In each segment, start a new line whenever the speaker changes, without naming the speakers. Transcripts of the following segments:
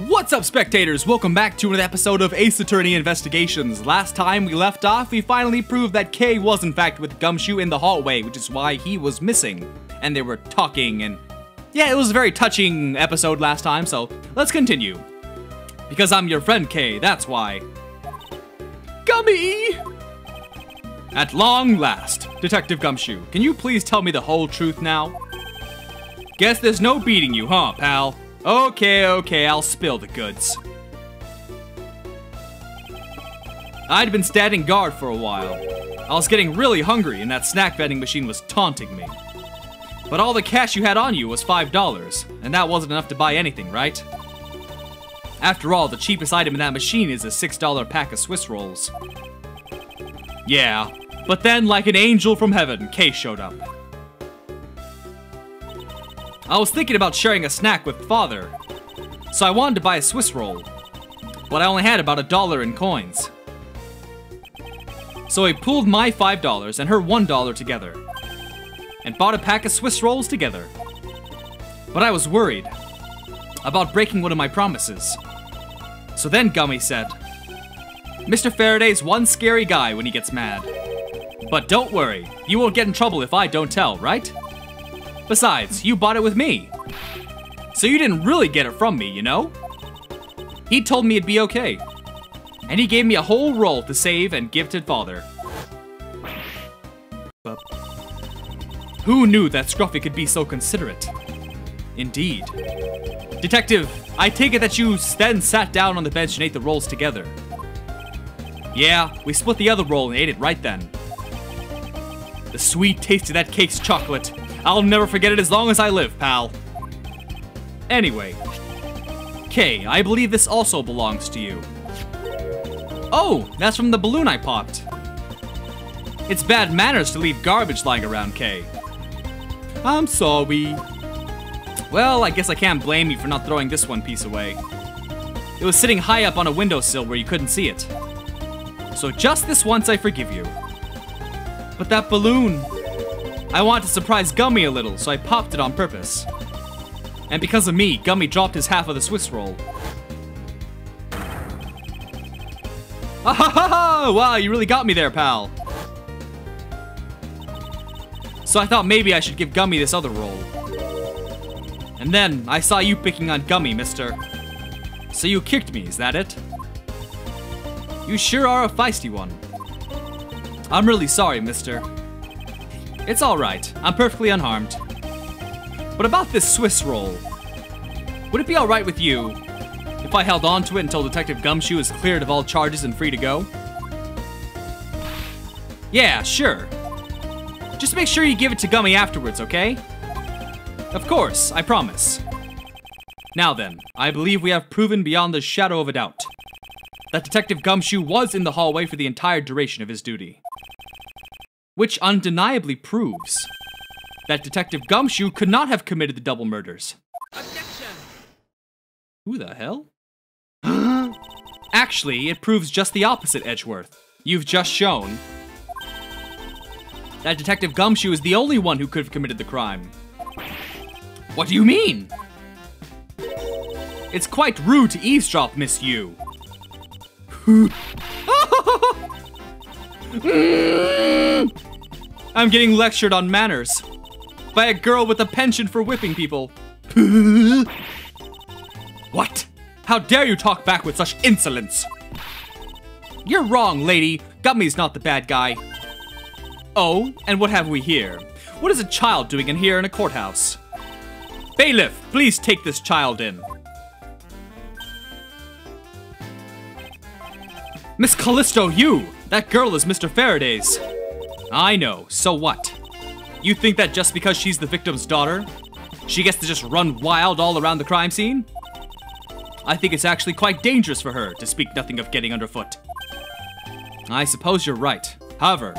What's up, spectators? Welcome back to another episode of Ace Attorney Investigations. Last time we left off, we finally proved that Kay was in fact with Gumshoe in the hallway, which is why he was missing. And they were talking, and yeah, it was a very touching episode last time, so let's continue. Because I'm your friend Kay, that's why. Gummy! At long last, Detective Gumshoe, can you please tell me the whole truth now? Guess there's no beating you, huh, pal? Okay, I'll spill the goods. I'd been standing guard for a while. I was getting really hungry and that snack vending machine was taunting me. But all the cash you had on you was $5, and that wasn't enough to buy anything, right? After all, the cheapest item in that machine is a $6 pack of Swiss rolls. Yeah, but then like an angel from heaven, Kay showed up. I was thinking about sharing a snack with Father, so I wanted to buy a Swiss roll, but I only had about $1 in coins. So I pooled my $5 and her $1 together, and bought a pack of Swiss rolls together. But I was worried about breaking one of my promises. So then Gummy said, Mr. Faraday's one scary guy when he gets mad. But don't worry, you won't get in trouble if I don't tell, right? Besides, you bought it with me. So you didn't really get it from me, you know? He told me it'd be okay. And he gave me a whole roll to save and give to Father. But who knew that Scruffy could be so considerate? Indeed. Detective, I take it that you then sat down on the bench and ate the rolls together. Yeah, we split the other roll and ate it right then. The sweet taste of that cake's chocolate. I'll never forget it as long as I live, pal. Anyway, Kay, I believe this also belongs to you. Oh, that's from the balloon I popped. It's bad manners to leave garbage lying around, Kay. I'm sorry. Well, I guess I can't blame you for not throwing this one piece away. It was sitting high up on a windowsill where you couldn't see it. So just this once I forgive you. But that balloon... I wanted to surprise Gummy a little, so I popped it on purpose. And because of me, Gummy dropped his half of the Swiss roll. Ah ha ha ha! Wow, you really got me there, pal. So I thought maybe I should give Gummy this other roll. And then, I saw you picking on Gummy, mister. So you kicked me, is that it? You sure are a feisty one. I'm really sorry, mister. It's alright, I'm perfectly unharmed. But about this Swiss roll, would it be alright with you if I held on to it until Detective Gumshoe is cleared of all charges and free to go? Yeah, sure. Just make sure you give it to Gummy afterwards, okay? Of course, I promise. Now then, I believe we have proven beyond the shadow of a doubt that Detective Gumshoe was in the hallway for the entire duration of his duty. Which undeniably proves that Detective Gumshoe could not have committed the double murders. Objection! Who the hell? Actually, it proves just the opposite, Edgeworth. You've just shown that Detective Gumshoe is the only one who could have committed the crime. What do you mean? It's quite rude to eavesdrop, Miss Yu. I'm getting lectured on manners by a girl with a penchant for whipping people. What? How dare you talk back with such insolence? You're wrong, lady. Gummy's not the bad guy. Oh, and what have we here? What is a child doing in here in a courthouse? Bailiff, please take this child in. Miss Callisto, you! That girl is Mr. Faraday's. I know, so what? You think that just because she's the victim's daughter, she gets to just run wild all around the crime scene? I think it's actually quite dangerous for her, to speak nothing of getting underfoot. I suppose you're right. However,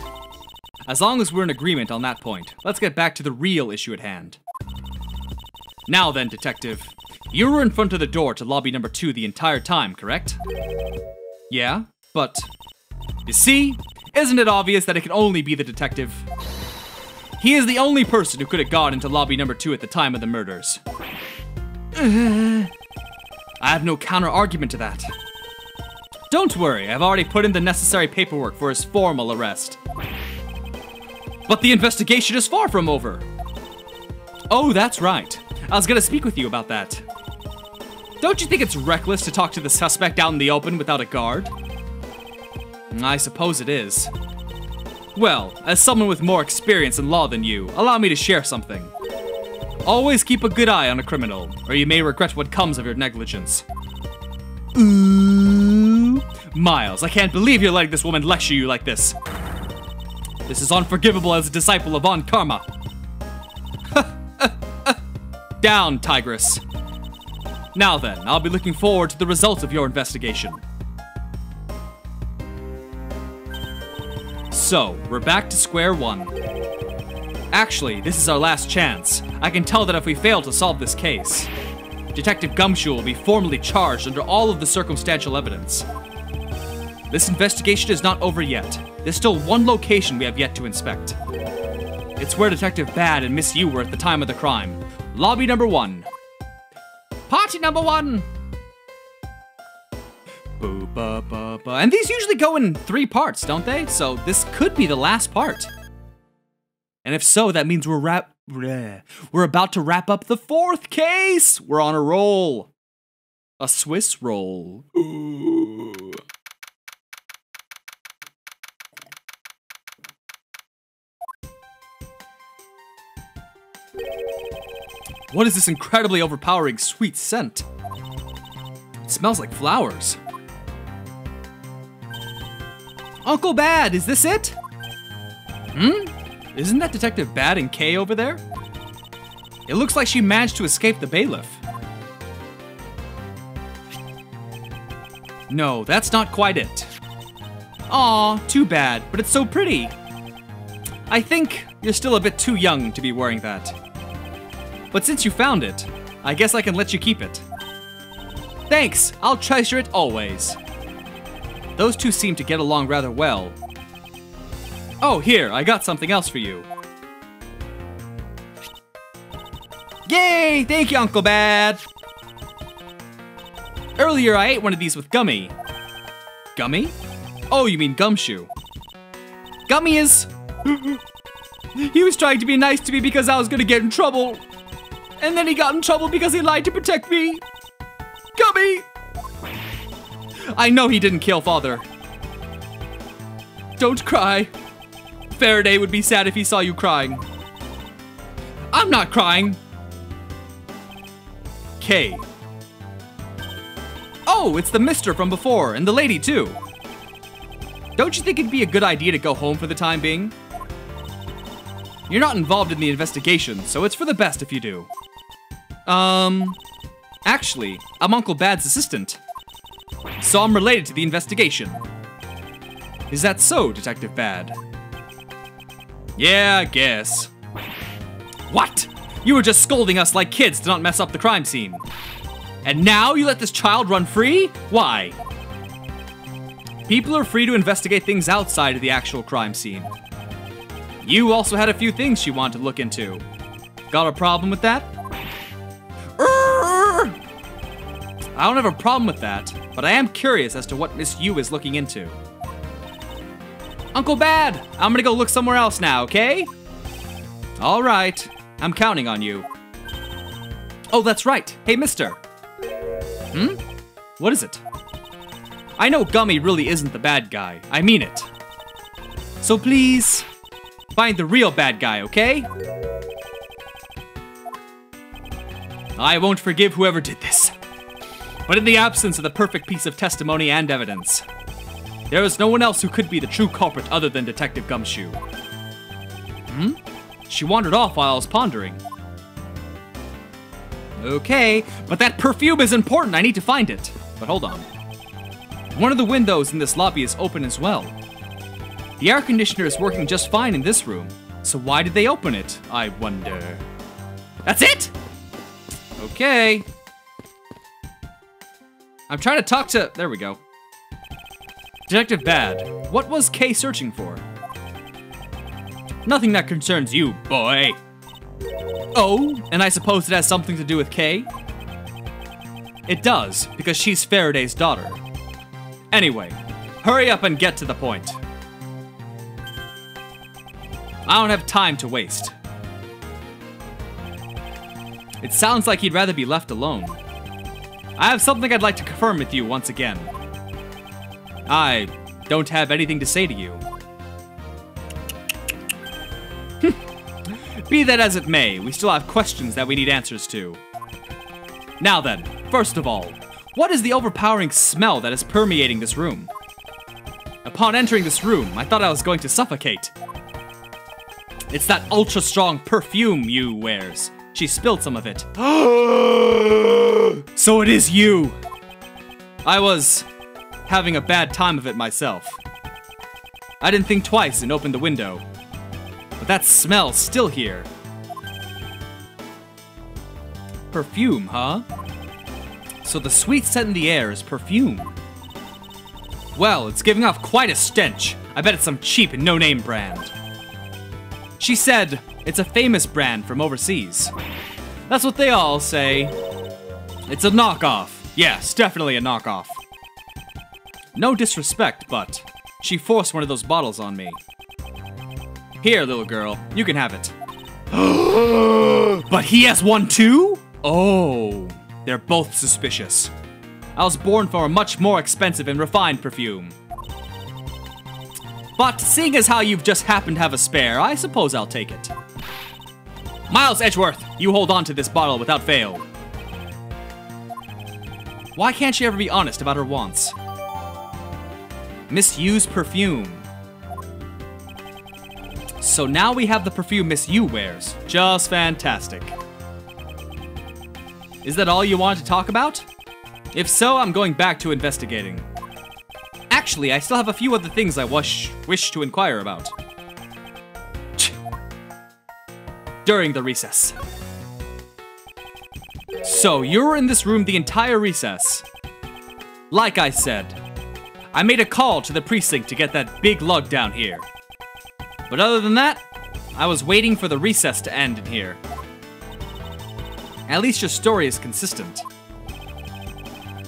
as long as we're in agreement on that point, let's get back to the real issue at hand. Now then, Detective, you were in front of the door to lobby number 2 the entire time, correct? Yeah, but... You see? Isn't it obvious that it can only be the detective? He is the only person who could have gone into lobby number 2 at the time of the murders. I have no counter-argument to that. Don't worry, I've already put in the necessary paperwork for his formal arrest. But the investigation is far from over. Oh, that's right. I was gonna speak with you about that. Don't you think it's reckless to talk to the suspect out in the open without a guard? I suppose it is. Well, as someone with more experience in law than you, allow me to share something. Always keep a good eye on a criminal, or you may regret what comes of your negligence. Ooh. Miles, I can't believe you're letting this woman lecture you like this. This is unforgivable as a disciple of Von Karma. Down, Tigress. Now then, I'll be looking forward to the results of your investigation. So, we're back to square one. Actually, this is our last chance. I can tell that if we fail to solve this case, Detective Gumshoe will be formally charged under all of the circumstantial evidence. This investigation is not over yet. There's still one location we have yet to inspect. It's where Detective Bad and Miss Yu were at the time of the crime. Lobby number 1. Party number 1! Boo, ba, ba, ba. And these usually go in 3 parts, don't they? So this could be the last part. And if so, that means we're about to wrap up the 4th case! We're on a roll. A Swiss roll. Ooh. What is this incredibly overpowering sweet scent? It smells like flowers. Uncle Bad, is this it? Isn't that Detective Bad and Kay over there? It looks like she managed to escape the bailiff. No, that's not quite it. Aw, too bad, but it's so pretty. I think you're still a bit too young to be wearing that. But since you found it, I guess I can let you keep it. Thanks, I'll treasure it always. Those two seem to get along rather well. Oh, here, I got something else for you. Yay! Thank you, Uncle Bad! Earlier, I ate one of these with Gummy. Gummy? Oh, you mean Gumshoe. Gummy is... He was trying to be nice to me because I was gonna get in trouble. And then he got in trouble because he lied to protect me. Gummy! I know he didn't kill Father. Don't cry. Faraday would be sad if he saw you crying. I'm not crying. Kay. Oh, it's the mister from before, and the lady too. Don't you think it'd be a good idea to go home for the time being? You're not involved in the investigation, so it's for the best if you do. Actually, I'm Uncle Bad's assistant. So I'm related to the investigation. Is that so, Detective Bad? Yeah, I guess. What? You were just scolding us like kids to not mess up the crime scene. And now you let this child run free? Why? People are free to investigate things outside of the actual crime scene. You also had a few things you wanted to look into. Got a problem with that? I don't have a problem with that, but I am curious as to what Miss Yu is looking into. Uncle Bad, I'm gonna go look somewhere else now, okay? All right, I'm counting on you. Oh, that's right. Hey, mister. What is it? I know Gummy really isn't the bad guy. I mean it. So please, find the real bad guy, okay? I won't forgive whoever did this. But in the absence of the perfect piece of testimony and evidence, there is no one else who could be the true culprit other than Detective Gumshoe. She wandered off while I was pondering. Okay, but that perfume is important. I need to find it. But hold on. One of the windows in this lobby is open as well. The air conditioner is working just fine in this room. So why did they open it, I wonder? That's it? Okay. I'm trying to talk to... There we go. Detective Bad, what was Kay searching for? Nothing that concerns you, boy. Oh, and I suppose it has something to do with Kay? It does, because she's Faraday's daughter. Anyway, hurry up and get to the point. I don't have time to waste. It sounds like he'd rather be left alone. I have something I'd like to confirm with you once again. I don't have anything to say to you. Be that as it may, we still have questions that we need answers to. Now then, first of all, what is the overpowering smell that is permeating this room? Upon entering this room, I thought I was going to suffocate. It's that ultra-strong perfume you wears. She spilled some of it. So it is you! I was having a bad time of it myself. I didn't think twice and opened the window. But that smell's still here. Perfume, huh? So the sweet scent in the air is perfume. Well, it's giving off quite a stench. I bet it's some cheap no-name brand. She said it's a famous brand from overseas. That's what they all say. It's a knockoff. Yes, definitely a knockoff. No disrespect, but she forced one of those bottles on me. Here, little girl, you can have it. But he has one too? Oh, they're both suspicious. I was born for a much more expensive and refined perfume. But seeing as how you've just happened to have a spare, I suppose I'll take it. Miles Edgeworth, you hold on to this bottle without fail. Why can't she ever be honest about her wants? Miss Yu's perfume. So now we have the perfume Miss Yu wears. Just fantastic. Is that all you wanted to talk about? If so, I'm going back to investigating. Actually, I still have a few other things I wish to inquire about. During the recess. So, you were in this room the entire recess. Like I said, I made a call to the precinct to get that big lug down here. But other than that, I was waiting for the recess to end in here. At least your story is consistent.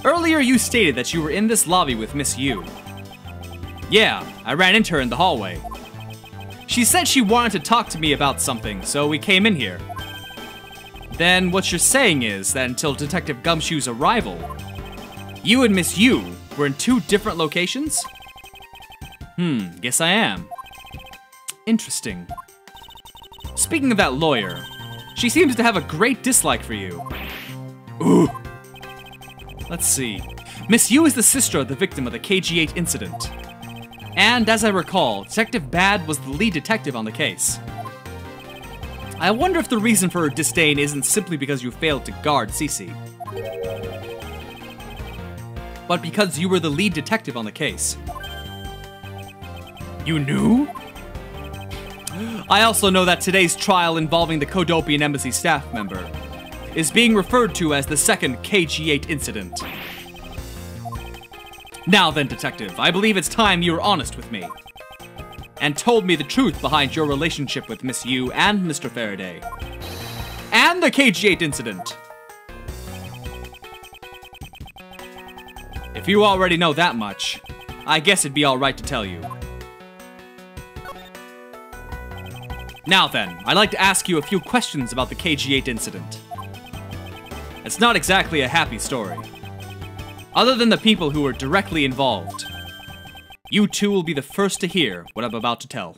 Earlier you stated that you were in this lobby with Miss Yu. Yeah, I ran into her in the hallway. She said she wanted to talk to me about something, so we came in here. Then what you're saying is that until Detective Gumshoe's arrival, you and Miss Yu were in two different locations? Guess I am. Interesting. Speaking of that lawyer, she seems to have a great dislike for you. Ooh. Let's see. Miss Yu is the sister of the victim of the KG-8 incident. And as I recall, Detective Bad was the lead detective on the case. I wonder if the reason for her disdain isn't simply because you failed to guard Cece, but because you were the lead detective on the case. You knew? I also know that today's trial involving the Kodopian Embassy staff member is being referred to as the second KG-8 incident. Now then, Detective, I believe it's time you were honest with me and told me the truth behind your relationship with Miss Yu and Mr. Faraday. And the KG-8 incident. If you already know that much, I guess it'd be alright to tell you. Now then, I'd like to ask you a few questions about the KG-8 incident. It's not exactly a happy story. Other than the people who were directly involved, you two will be the first to hear what I'm about to tell.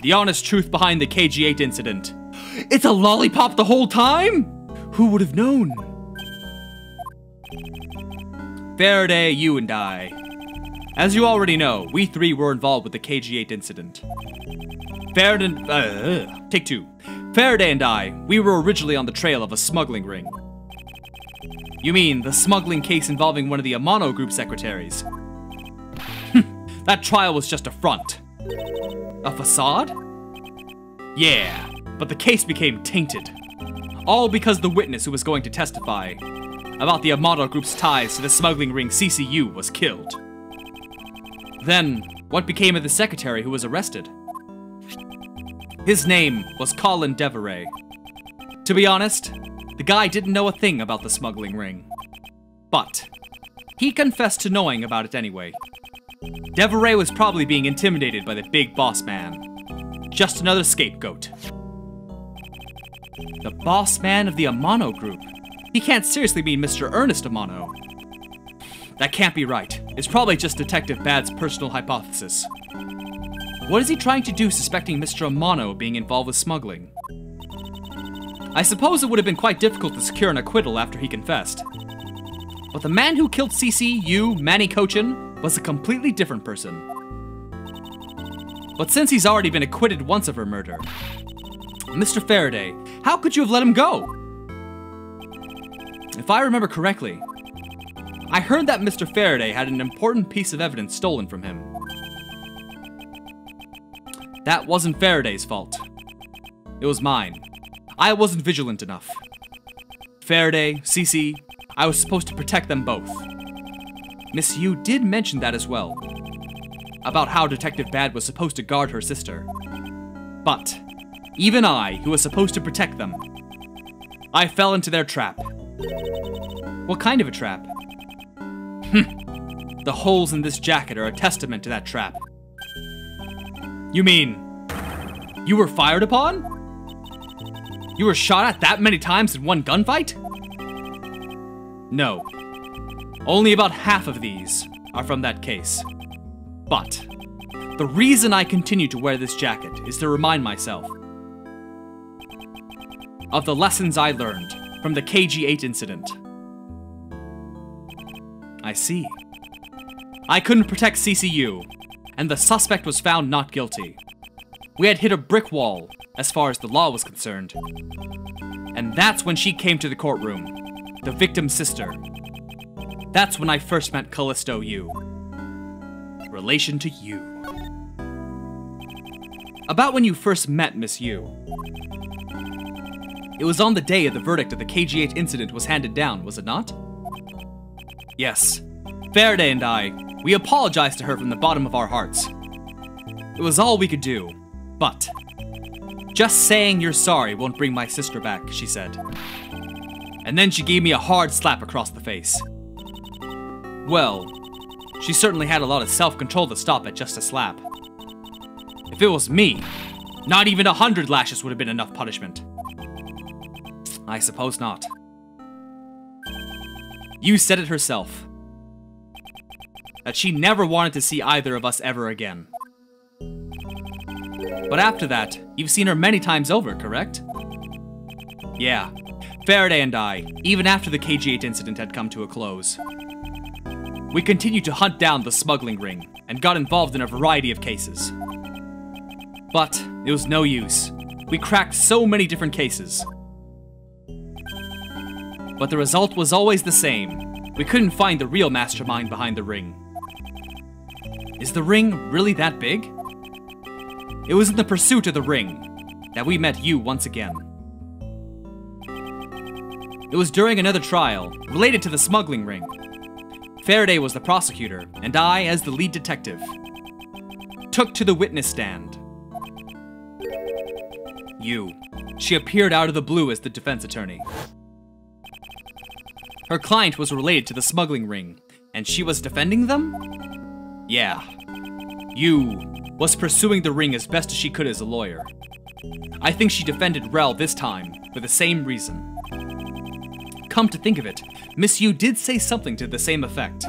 The honest truth behind the KG-8 incident. It's a lollipop the whole time? Who would have known? Faraday, you and I. As you already know, we three were involved with the KG-8 incident. Take two. Faraday and I, we were originally on the trail of a smuggling ring. You mean the smuggling case involving one of the Amano Group secretaries? That trial was just a front. A facade? Yeah, but the case became tainted. All because the witness who was going to testify about the Amano Group's ties to the smuggling ring CCU was killed. Then, what became of the secretary who was arrested? His name was Colin Deveray. To be honest, the guy didn't know a thing about the smuggling ring. But he confessed to knowing about it anyway. Deveray was probably being intimidated by the big boss man. Just another scapegoat. The boss man of the Amano group? He can't seriously mean Mr. Ernest Amano. That can't be right. It's probably just Detective Bad's personal hypothesis. What is he trying to do suspecting Mr. Amano being involved with smuggling? I suppose it would have been quite difficult to secure an acquittal after he confessed. But the man who killed CC, you, Manny Cochin, was a completely different person. But since he's already been acquitted once of her murder, Mr. Faraday, how could you have let him go? If I remember correctly, I heard that Mr. Faraday had an important piece of evidence stolen from him. That wasn't Faraday's fault. It was mine. I wasn't vigilant enough. Faraday, CC, I was supposed to protect them both. Miss Yu did mention that as well. About how Detective Bad was supposed to guard her sister. But even I, who was supposed to protect them, I fell into their trap. What kind of a trap? The holes in this jacket are a testament to that trap. You mean, you were fired upon? You were shot at that many times in one gunfight? No. Only about half of these are from that case. But the reason I continue to wear this jacket is to remind myself of the lessons I learned from the KG-8 incident. I see. I couldn't protect CCU, and the suspect was found not guilty. We had hit a brick wall, as far as the law was concerned. And that's when she came to the courtroom, the victim's sister. That's when I first met Callisto Yu. Relation to you. About when you first met Miss Yu. It was on the day of the verdict of the KG-8 incident was handed down, was it not? Yes. Faraday and I, we apologized to her from the bottom of our hearts. It was all we could do, but just saying you're sorry won't bring my sister back, she said. And then she gave me a hard slap across the face. Well, she certainly had a lot of self-control to stop at just a slap. If it was me, not even 100 lashes would have been enough punishment. I suppose not. You said it herself. That she never wanted to see either of us ever again. But after that, you've seen her many times over, correct? Yeah, Faraday and I, even after the KG-8 incident had come to a close. We continued to hunt down the smuggling ring, and got involved in a variety of cases. But it was no use. We cracked so many different cases. But the result was always the same. We couldn't find the real mastermind behind the ring. Is the ring really that big? It was in the pursuit of the ring that we met you once again. It was during another trial related to the smuggling ring. Faraday was the prosecutor, and I, as the lead detective, took to the witness stand. She appeared out of the blue as the defense attorney. Her client was related to the smuggling ring, and she was defending them? Yeah. Was pursuing the ring as best as she could as a lawyer. I think she defended Rel this time, for the same reason. Come to think of it, Miss Yu did say something to the same effect.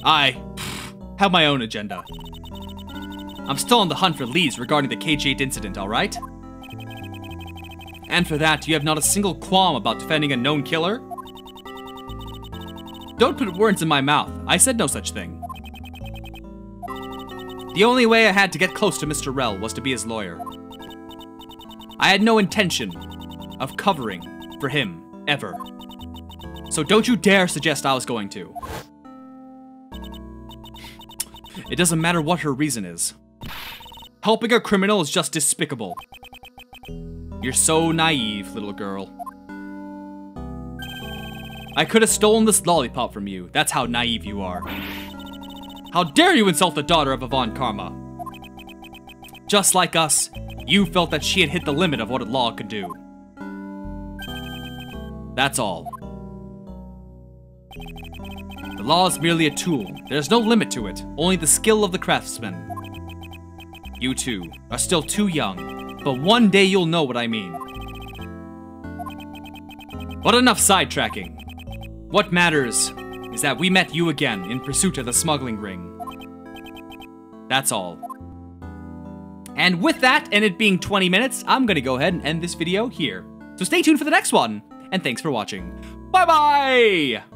I have my own agenda. I'm still on the hunt for leads regarding the KG-8 incident, alright? And for that, you have not a single qualm about defending a known killer? Don't put words in my mouth. I said no such thing. The only way I had to get close to Mr. Rel was to be his lawyer. I had no intention of covering for him, ever. So don't you dare suggest I was going to. It doesn't matter what her reason is. Helping a criminal is just despicable. You're so naive, little girl. I could have stolen this lollipop from you. That's how naive you are. How dare you insult the daughter of Yvonne Karma? Just like us, You felt that she had hit the limit of what a law could do. That's all. The law is merely a tool. There's no limit to it, only the skill of the craftsman. You two are still too young, but one day you'll know what I mean. But enough sidetracking. What matters is that we met you again in pursuit of the smuggling ring. That's all. And with that, and it being 20 minutes, I'm gonna go ahead and end this video here. So stay tuned for the next one, and thanks for watching. Bye-bye!